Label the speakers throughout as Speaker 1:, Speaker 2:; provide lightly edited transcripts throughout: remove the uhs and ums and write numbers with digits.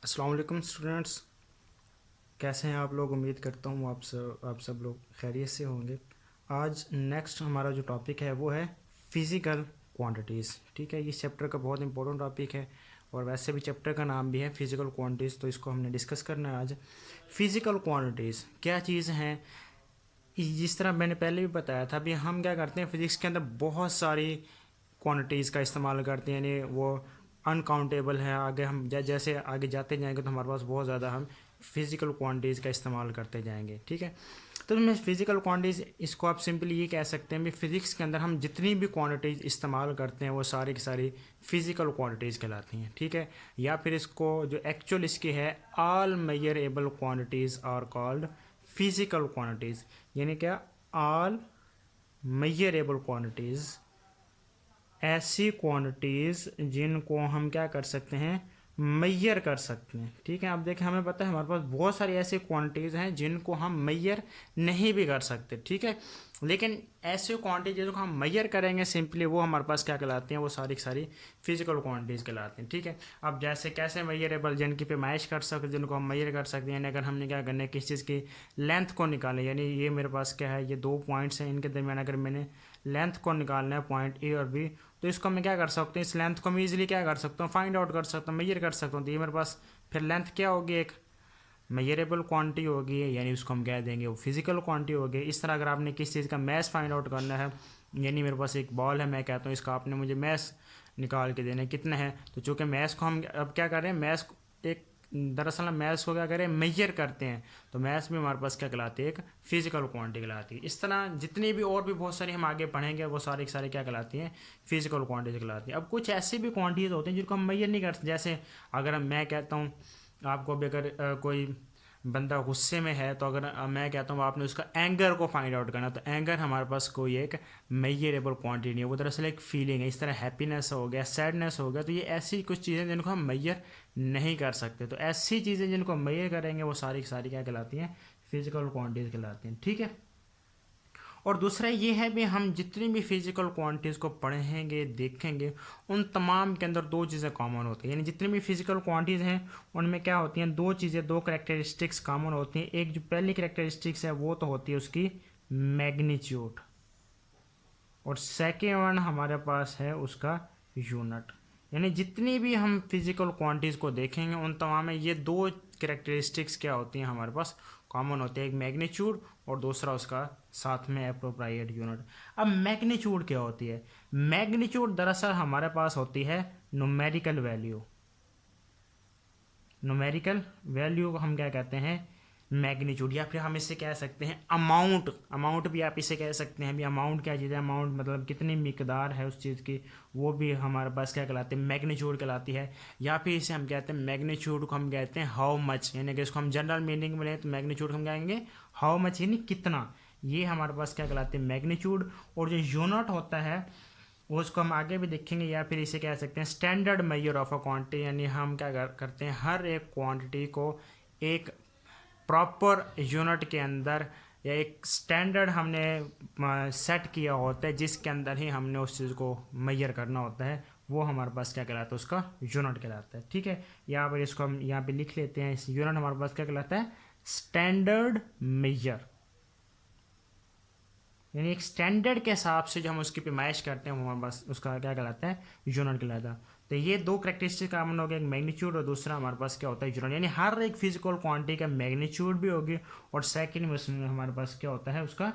Speaker 1: अस्सलाम वालेकुम स्टूडेंट्स, कैसे हैं आप लोग। उम्मीद करता हूँ आप सब लोग खैरियत से होंगे। आज नेक्स्ट हमारा जो टॉपिक है वो है फ़िज़िकल क्वांटिटीज़। ठीक है, ये चैप्टर का बहुत इंपॉर्टेंट टॉपिक है और वैसे भी चैप्टर का नाम भी है फ़िज़िकल क्वांटिटीज़, तो इसको हमने डिस्कस करना है आज। फ़िज़िकल क्वांटिटीज़ क्या चीज़ हैं। जिस तरह मैंने पहले भी बताया था, अभी हम क्या करते हैं फिज़िक्स के अंदर बहुत सारी क्वांटिटीज़ का इस्तेमाल करते हैं, यानी वो अनकाउंटेबल है। आगे हम जैसे आगे जाते जाएंगे तो हमारे पास बहुत ज़्यादा हम फिज़िकल क्वांटिटीज़ का इस्तेमाल करते जाएंगे। ठीक है, तो मैं फिज़िकल क्वांटिटीज़ इसको आप सिंपली ये कह सकते हैं भी फिज़िक्स के अंदर हम जितनी भी क्वांटिटीज़ इस्तेमाल करते हैं वो सारी की सारी फिज़िकल क्वांटिटीज़ कहलाती हैं। ठीक है, या फिर इसको जो एक्चुअल इसकी है, all measurable quantities are called physical quantities. यानी क्या, ऑल मेजरेबल क्वांटिटीज़ ऐसी क्वांटिटीज़ जिनको हम क्या कर सकते हैं, मेजर कर सकते हैं। ठीक है, अब देखें हमें पता है हमारे पास बहुत सारी ऐसी क्वांटिटीज़ हैं जिनको हम मेजर नहीं भी कर सकते। ठीक है, लेकिन ऐसी क्वांटिटीज़ जिनको हम मेजर करेंगे सिंपली, वो हमारे पास क्या कहलाती हैं, वो सारी की सारी फिजिकल क्वांटिटीज़ कहलाती हैं। ठीक है, अब जैसे कैसे मेजरेबल, जिनकी पैमाइश कर सकते, जिनको हम मेजर कर सकते हैं। यानी अगर हमने क्या करना है, किसी चीज़ की लेंथ को निकालें, यानी ये मेरे पास क्या है, ये दो पॉइंट्स हैं, इनके दरमियान अगर मैंने लेंथ को निकालना है, पॉइंट ए और बी, तो इसको मैं क्या कर सकता हूँ, इस लेंथ को मैं ईजिली क्या कर सकता हूँ, फाइंड आउट कर सकता हूँ, मेजर कर सकता हूँ। तो ये मेरे पास फिर लेंथ क्या होगी, एक मेजरेबल क्वांटिटी होगी, यानी उसको हम कह देंगे वो फिजिकल क्वांटिटी होगी। इस तरह अगर आपने किसी चीज़ का मैस फाइंड आउट करना है, यानी मेरे पास एक बॉल है, मैं कहता हूँ इसका आपने मुझे मैस निकाल के देना है कितना है, तो चूँकि मैस को हम अब क्या कर रहे हैं, मैस एक दरअसल हम मैथ्स को क्या करें, मेजर करते हैं, तो मैथ्स भी हमारे पास क्या कहलाती है, एक फिजिकल क्वांटिटी कहलाती है। इस तरह जितनी भी और भी बहुत सारी हम आगे पढ़ेंगे, वो सारी की सारी क्या कहलाती हैं, फिजिकल क्वांटिटी कहलाती है। अब कुछ ऐसी भी क्वांटिटीज होती हैं जिनको हम मेजर नहीं करते। जैसे अगर मैं कहता हूँ आपको, भी अगर कोई बंदा गुस्से में है, तो अगर मैं कहता हूँ आपने उसका एंगर को फाइंड आउट करना, तो एंगर हमारे पास कोई एक मेजरेबल क्वांटिटी नहीं है, वो दरअसल एक फीलिंग है। इस तरह हैप्पीनेस हो गया, सैडनेस हो गया, तो ये ऐसी कुछ चीज़ें जिनको हम मेजर नहीं कर सकते। तो ऐसी चीज़ें जिनको मेजर करेंगे वो सारी की सारी क्या कहलाती हैं, फिजिकल क्वांटिटीज कहलाती हैं। ठीक है, और दूसरा ये है भी, हम जितनी भी फिजिकल क्वांटिटीज़ को पढ़ेंगे देखेंगे, उन तमाम के अंदर दो चीज़ें कॉमन होती हैं। यानी जितनी भी फिजिकल क्वांटिटीज़ हैं उनमें क्या होती हैं, दो चीज़ें, दो करेक्टरिस्टिक्स कॉमन होती हैं। एक जो पहली करेक्टरिस्टिक्स है वो तो होती है उसकी मैग्नीट्यूड, और सेकेंड वन हमारे पास है उसका यूनिट। यानी जितनी भी हम फिजिकल क्वांटिटीज़ को देखेंगे उन तमाम में ये दो करेक्टरिस्टिक्स क्या होती हैं हमारे पास, कॉमन होते हैं। एक मैग्नीट्यूड और दूसरा उसका साथ में अप्रोप्रिएट यूनिट। अब मैग्नीट्यूड क्या होती है, मैग्नीट्यूड दरअसल हमारे पास होती है न्यूमेरिकल वैल्यू। न्यूमेरिकल वैल्यू को हम क्या कहते हैं, मैग्नीट्यूड, या फिर हम इसे कह सकते हैं अमाउंट। अमाउंट भी आप इसे कह सकते हैं। भी अमाउंट क्या चीज़ है, अमाउंट मतलब कितनी मिकदार है उस चीज़ की, वो भी हमारे पास क्या कहलाती है, मैग्नीट्यूड कहलाती है। या फिर इसे हम कहते हैं, मैग्नीट्यूड को हम कहते हैं हाउ मच, यानी कि इसको हम जनरल मीनिंग में लें तो मैग्नीट्यूड हम कहेंगे हाउ मच, यानी कितना। ये हमारे पास क्या कहलाते हैं, मैग्नीट्यूड। और जो यूनिट होता है वो उसको हम आगे भी देखेंगे, या फिर इसे कह सकते हैं standard measure of a quantity. यानी हम क्या करते हैं, हर एक क्वांटिटी को एक प्रॉपर यूनिट के अंदर या एक स्टैंडर्ड हमने सेट किया होता है, जिसके अंदर ही हमने उस चीज़ को मेजर करना होता है, वो हमारे पास क्या कहलाता है, उसका यूनिट कहलाता है। ठीक है, यहाँ पर इसको हम यहाँ पे लिख लेते हैं, इस यूनिट हमारे पास क्या कहलाता है, स्टैंडर्ड मेजर। यानी एक स्टैंडर्ड के हिसाब से जो हम उसकी पैमाइश करते हैं वो हमारे पास उसका क्या कहलाता है, यूनिट कहलाता है। तो ये दो करेक्टरिस्टिक कॉमन हो गया, एक मैग्नीट्यूड और दूसरा हमारे पास क्या होता है, यूनिट। यानी हर एक फिजिकल क्वांटिटी का मैग्नीट्यूड भी होगी और सेकेंड में उसमें हमारे पास क्या होता है, उसका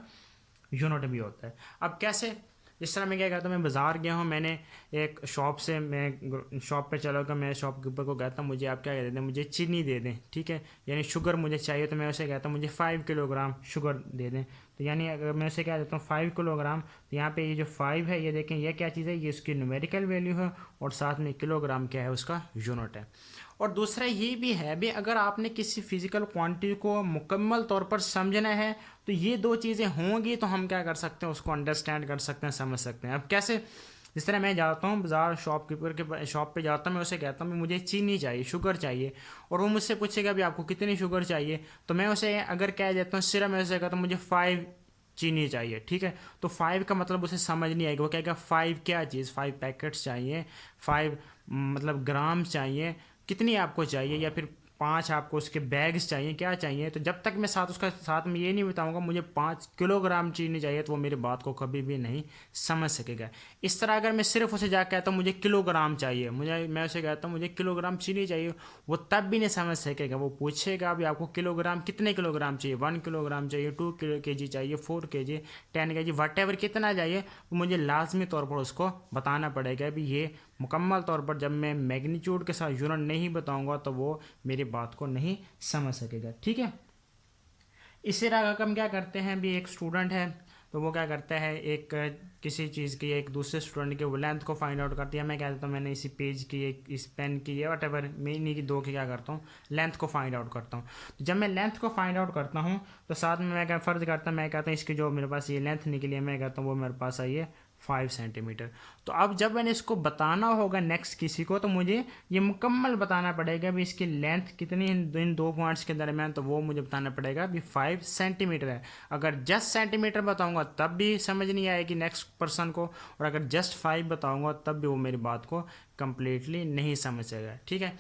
Speaker 1: यूनिट भी होता है। अब कैसे, इस तरह मैं क्या कहता हूँ, मैं बाज़ार गया हूँ, मैंने एक शॉप से, मैं शॉप पे चला गया, मैं शॉपकीपर को कहता हूँ मुझे आप क्या दे दें, मुझे चीनी दे दें। ठीक है, यानी शुगर मुझे चाहिए, तो मैं उसे कहता हूँ मुझे 5 किलोग्राम शुगर दे दें। तो यानी अगर मैं उसे क्या देता हूँ 5 किलोग्राम, तो यहाँ पे ये जो 5 है, ये देखें ये क्या चीज़ है, ये उसकी न्यूमेरिकल वैल्यू है, और साथ में किलोग्राम क्या है, उसका यूनिट है। और दूसरा ये भी है भी, अगर आपने किसी फिजिकल क्वांटिटी को मुकम्मल तौर पर समझना है, तो ये दो चीज़ें होंगी तो हम क्या कर सकते हैं, उसको अंडरस्टैंड कर सकते हैं, समझ सकते हैं। अब कैसे, जिस तरह मैं जाता हूँ बाज़ार, शॉपकीपर के शॉप पे जाता हूँ, मैं उसे कहता हूँ मुझे चीनी चाहिए, शुगर चाहिए, और वो मुझसे पूछेगा भी आपको कितनी शुगर चाहिए, तो मैं उसे अगर कह देता हूँ सिर्फ, मैं उसे कहता हूँ मुझे 5 चीनी चाहिए। ठीक है, तो 5 का मतलब उसे समझ नहीं आएगा, वो कहेगा 5 क्या चीज़, 5 पैकेट्स चाहिए, 5 मतलब ग्राम चाहिए, कितनी आपको चाहिए, या फिर 5 आपको उसके बैग्स चाहिए, क्या चाहिए। तो जब तक मैं उसका साथ में ये नहीं बताऊंगा मुझे 5 किलोग्राम चीनी चाहिए, तो वो मेरी बात को कभी भी नहीं समझ सकेगा। इस तरह अगर मैं सिर्फ उसे जाकर कहता हूँ मुझे किलोग्राम चाहिए, मैं उसे कहता हूँ मुझे किलोग्राम चीनी चाहिए, वो तब भी नहीं समझ सकेगा। वो पूछेगा भी आपको किलोग्राम, कितने किलोग्राम चाहिए, 1 किलोग्राम चाहिए, 2 kg चाहिए, 4 kg, 10 kg, वट एवर कितना चाहिए, वो मुझे लाजमी तौर पर उसको बताना पड़ेगा भी ये मुकम्मल तौर पर। जब मैं मैग्नीट्यूड के साथ यूनिट नहीं बताऊंगा तो वो मेरी बात को नहीं समझ सकेगा, ठीक है। इसी तरह हम क्या करते हैं, भी एक स्टूडेंट है तो वो क्या करता है, एक किसी चीज़ की एक दूसरे स्टूडेंट के वो लेंथ को फाइंड आउट करती है। मैं क्या करता हूँ, मैंने इसी पेज की एक इस पेन की या वट एवर, मैं इन्हीं की दो की क्या करता हूँ, लेंथ को फाइंड आउट करता हूँ। तो जब मैं लेंथ को फाइंड आउट करता हूँ तो साथ में मैं क्या फ़र्ज करता हूँ, मैं कहता हूँ इसकी जो मेरे पास ये लेंथ निकली है, मैं कहता हूँ वो मेरे पास आई है 5 सेंटीमीटर। तो अब जब मैंने इसको बताना होगा नेक्स्ट किसी को, तो मुझे ये मुकम्मल बताना पड़ेगा भी इसकी लेंथ कितनी इन दो पॉइंट्स के दरमियान, तो वो मुझे बताना पड़ेगा भी 5 सेंटीमीटर है। अगर जस्ट सेंटीमीटर बताऊंगा तब भी समझ नहीं आएगी नेक्स्ट पर्सन को, और अगर जस्ट 5 बताऊंगा तब भी वो मेरी बात को कंप्लीटली नहीं समझेगा, ठीक है।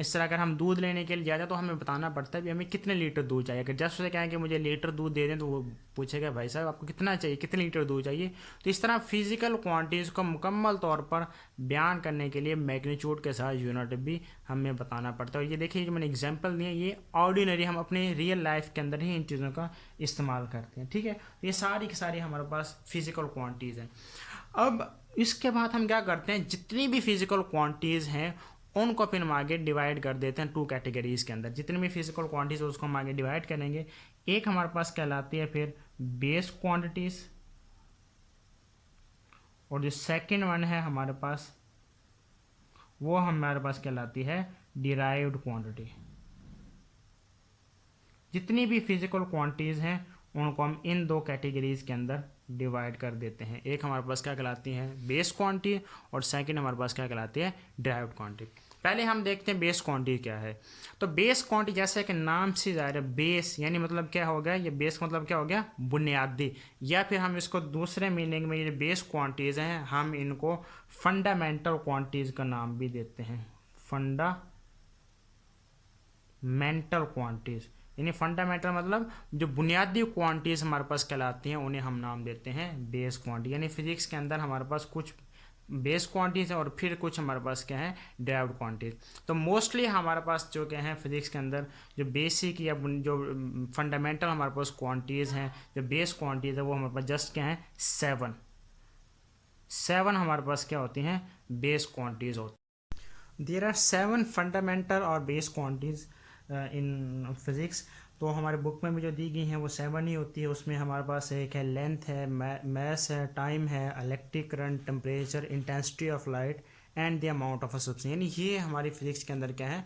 Speaker 1: इस तरह अगर हम दूध लेने के लिए जाते हैं तो हमें बताना पड़ता है कि हमें कितने लीटर दूध चाहिए। अगर जस्ट उसे कहें कि मुझे लीटर दूध दे दें तो वो पूछेगा भाई साहब आपको कितना चाहिए, कितने लीटर दूध चाहिए। तो इस तरह फिजिकल क्वांटिटीज़ को मुकम्मल तौर पर बयान करने के लिए मैग्नीट्यूड के साथ यूनिट भी हमें बताना पड़ता है। और ये देखिए जो मैंने एग्जाम्पल दिए ये ऑर्डिनरी, हम अपने रियल लाइफ के अंदर ही इन चीज़ों का इस्तेमाल करते हैं, ठीक है। ये सारी की सारी हमारे पास फिजिकल क्वांटिटीज़ हैं। अब इसके बाद हम क्या करते हैं, जितनी भी फिजिकल क्वांटिटीज़ हैं उनको फिर हम आगे डिवाइड कर देते हैं 2 कैटेगरीज के अंदर। जितनी भी फिजिकल क्वांटिटीज उसको हम आगे डिवाइड करेंगे। एक हमारे पास कहलाती है फिर बेस क्वांटिटीज, और जो सेकंड वन है हमारे पास वो हमारे पास कहलाती है डिराइव्ड क्वांटिटी। जितनी भी फिजिकल क्वांटिटीज हैं उनको हम इन 2 कैटेगरीज के अंदर डिवाइड कर देते हैं। एक हमारे पास क्या कहलाती है बेस क्वांटिटी, और सेकंड हमारे पास क्या कहलाती है डिराइव्ड क्वांटिटी। पहले हम देखते हैं बेस क्वांटिटी क्या है। तो बेस क्वांटिटी जैसे कि नाम से ज़ाहिर है, बेस यानी मतलब क्या हो गया, ये बेस मतलब क्या हो गया बुनियादी, या फिर हम इसको दूसरे मीनिंग में ये बेस क्वांटिटीज़ हैं हम इनको फंडामेंटल क्वांटिटीज़ का नाम भी देते हैं। फंडामेंटल क्वांटिटीज़ यानी फंडामेंटल मतलब जो बुनियादी क्वांटिटीज़ हमारे पास कहलाती हैं उन्हें हम नाम देते हैं बेस क्वांटिटी। यानी फिजिक्स के अंदर हमारे पास कुछ बेस क्वांटिटीज है और फिर कुछ हमारे पास क्या है डिराइव्ड क्वांटिटीज। तो मोस्टली हमारे पास जो क्या है फिजिक्स के अंदर जो बेसिक या जो फंडामेंटल हमारे पास क्वांटिटीज हैं, जो बेस क्वांटिटीज है वो हमारे पास जस्ट क्या है 7 हमारे पास क्या होती हैं बेस क्वांटिटीज होती। देयर आर 7 फंडामेंटल और बेस क्वांटिटीज इन फिजिक्स। तो हमारे बुक में भी जो दी गई हैं वो 7 ही होती है। उसमें हमारे पास एक है लेंथ है, मैस है, टाइम है, electric current, temperature, intensity of light and the amount of a substance. यानी ये हमारी फिजिक्स के अंदर क्या है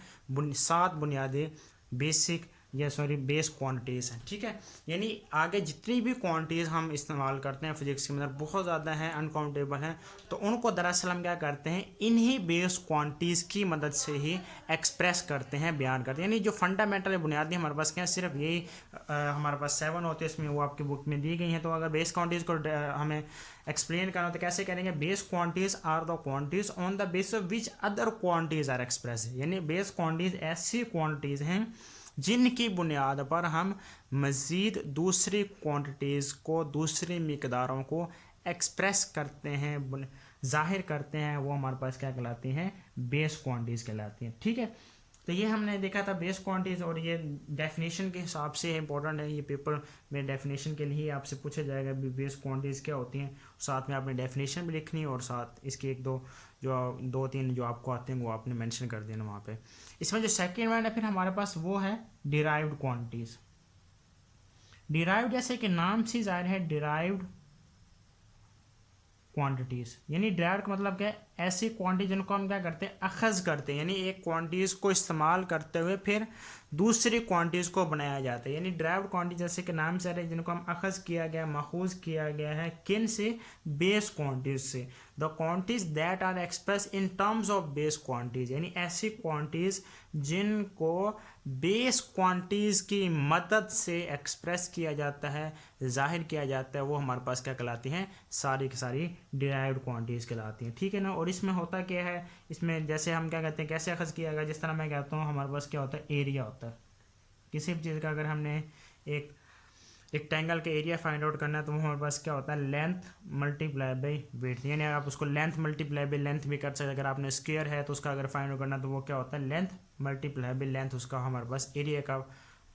Speaker 1: 7 बुनियादी बेसिक बेस क्वांटिटीज़ हैं, ठीक है। यानी आगे जितनी भी क्वांटिटीज़ हम इस्तेमाल करते हैं फिजिक्स के अंदर बहुत ज़्यादा हैं, अनकाउंटेबल हैं, तो उनको दरअसल हम क्या करते हैं इन्हीं बेस क्वांटिटीज़ की मदद से ही एक्सप्रेस करते हैं, बयान करते हैं। यानी जो फंडामेंटल बुनियादी हमारे पास क्या है सिर्फ यही हमारे पास 7 होते हैं, इसमें वो आपकी बुक में दी गई हैं। तो अगर बेस क्वांटिटीज़ को हमें एक्सप्लेन करना हो तो कैसे करेंगे, base quantities are the quantities on the base of which other quantities are express. यानी बेस क्वांटिटीज़ ऐसी क्वांटिटीज़ हैं जिनकी बुनियाद पर हम मज़ीद दूसरी क्वांटिटीज़ को, दूसरी मिकदारों को एक्सप्रेस करते हैं, जाहिर करते हैं, वो हमारे पास क्या कहलाती हैं बेस क्वांटिटीज़ कहलाती हैं, ठीक है। तो ये हमने देखा था बेस क्वांटिटीज़, और ये डेफिनेशन के हिसाब से इंपॉर्टेंट है। ये पेपर में डेफिनेशन के लिए आपसे पूछा जाएगा भी बेस क्वांटिटीज़ क्या होती हैं, साथ में आपने डेफिनेशन भी लिखनी है और साथ इसके एक दो तीन जो आपको आते हैं वो आपने मेंशन कर देना वहाँ पे। इसमें जो सेकेंड वर्ड है फिर हमारे पास वो है डिराइव्ड क्वांटिटीज़। डिराइव्ड जैसे कि नाम से जाहिर है डिराइव्ड क्वांटिटीज़, यानी डिराइव्ड का मतलब क्या है ऐसी क्वांटिटी जिनको हम क्या करते हैं अखज़ करते हैं, यानी एक क्वांटिटीज़ को इस्तेमाल करते हुए फिर दूसरी क्वांटिटीज़ को बनाया जाता है। यानी डिराइव्ड क्वांटिटी जैसे कि नाम से रहे जिनको हम अखज़ किया गया, माखूज़ किया गया है किन से बेस क्वांटिटीज़ से। The quantities that are express in terms of base quantities, यानी ऐसी क्वांटिटीज़ जिनको बेस क्वांटिटीज़ की मदद से एक्सप्रेस किया जाता है, जाहिर किया जाता है, वो हमारे पास क्या कहलाती हैं सारी की सारी डिराइव्ड क्वांटिटीज़ कहलाती हैं, ठीक है ना। और इसमें होता क्या है, इसमें जैसे हम क्या कहते हैं, कैसे अखज़ किया गया, जिस तरह मैं कहता हूँ हमारे पास क्या होता है, एरिया होता है किसी भी चीज़ का। अगर हमने एक रेक्टेंगल का एरिया फाइंड आउट करना है तो वो हमारे पास क्या होता है, लेंथ मल्टीप्लाई बाई विड्थ, यानी आप उसको लेंथ मल्टीप्लाई बाई लेंथ भी कर सकते हैं। अगर आपने स्क्वायर है तो उसका अगर फाइंड आउट करना है तो वो क्या होता है, लेंथ मल्टीप्लाई बाई लेंथ, उसका हमारे पास एरिया का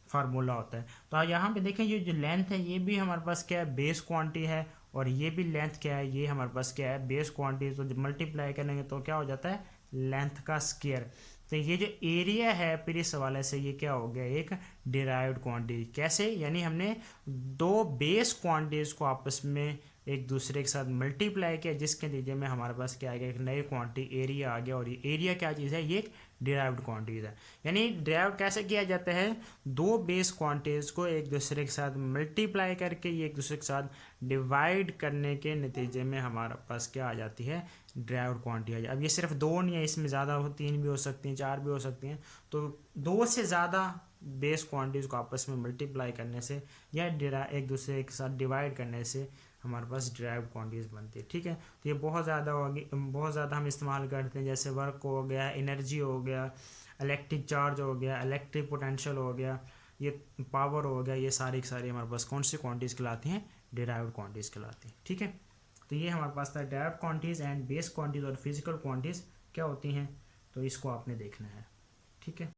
Speaker 1: फार्मूला होता है। तो यहाँ पे देखें ये जो लेंथ है ये भी हमारे पास क्या है, बेस क्वांटिटी है, और ये भी लेंथ क्या है, ये हमारे पास क्या है, बेस क्वांटिटी। तो जब मल्टीप्लाई करेंगे तो क्या हो जाता है, लेंथ का स्क्वायर। तो ये जो एरिया है फिर इस हवाले से ये क्या हो गया, एक डिराइव्ड क्वांटिटी। कैसे, यानी हमने दो बेस क्वांटिटीज को आपस में एक दूसरे के साथ मल्टीप्लाई किया, जिसके नतीजे में हमारे पास क्या आ गया, एक नई क्वांटिटी एरिया आ गया। और ये एरिया क्या चीज़ है, ये एक डिराइव्ड क्वांटिटीज है। यानी डिराइव कैसे किया जाता है, दो बेस क्वांटिटीज को एक दूसरे के साथ मल्टीप्लाई करके ये एक दूसरे के साथ डिवाइड करने के नतीजे में हमारे पास क्या आ जाती है, डिराइव्ड क्वांटिटी आ जाए। अब ये सिर्फ दो नहीं है, इसमें ज़्यादा हो, तीन भी हो सकती हैं, चार भी हो सकती हैं। तो दो से ज़्यादा बेस क्वांटिटीज़ को आपस में मल्टीप्लाई करने से या एक दूसरे के साथ डिवाइड करने से हमारे पास डिराइव्ड क्वांटिटीज़ बनती है। ठीक है, तो ये बहुत ज़्यादा होगी, बहुत ज़्यादा हम इस्तेमाल करते हैं, जैसे वर्क हो गया, एनर्जी हो गया, इलेक्ट्रिक चार्ज हो गया, इलेक्ट्रिक पोटेंशियल हो गया, ये पावर हो गया, ये सारी की सारी हमारे पास कौन सी क्वांटिटीज़ कहलाती हैं, डिराइव्ड क्वांटिटीज़ कहलाती हैं। ठीक है, तो ये हमारे पास था direct quantities and base quantities और फिजिकल क्वांटिटीज़ क्या होती हैं, तो इसको आपने देखना है। ठीक है।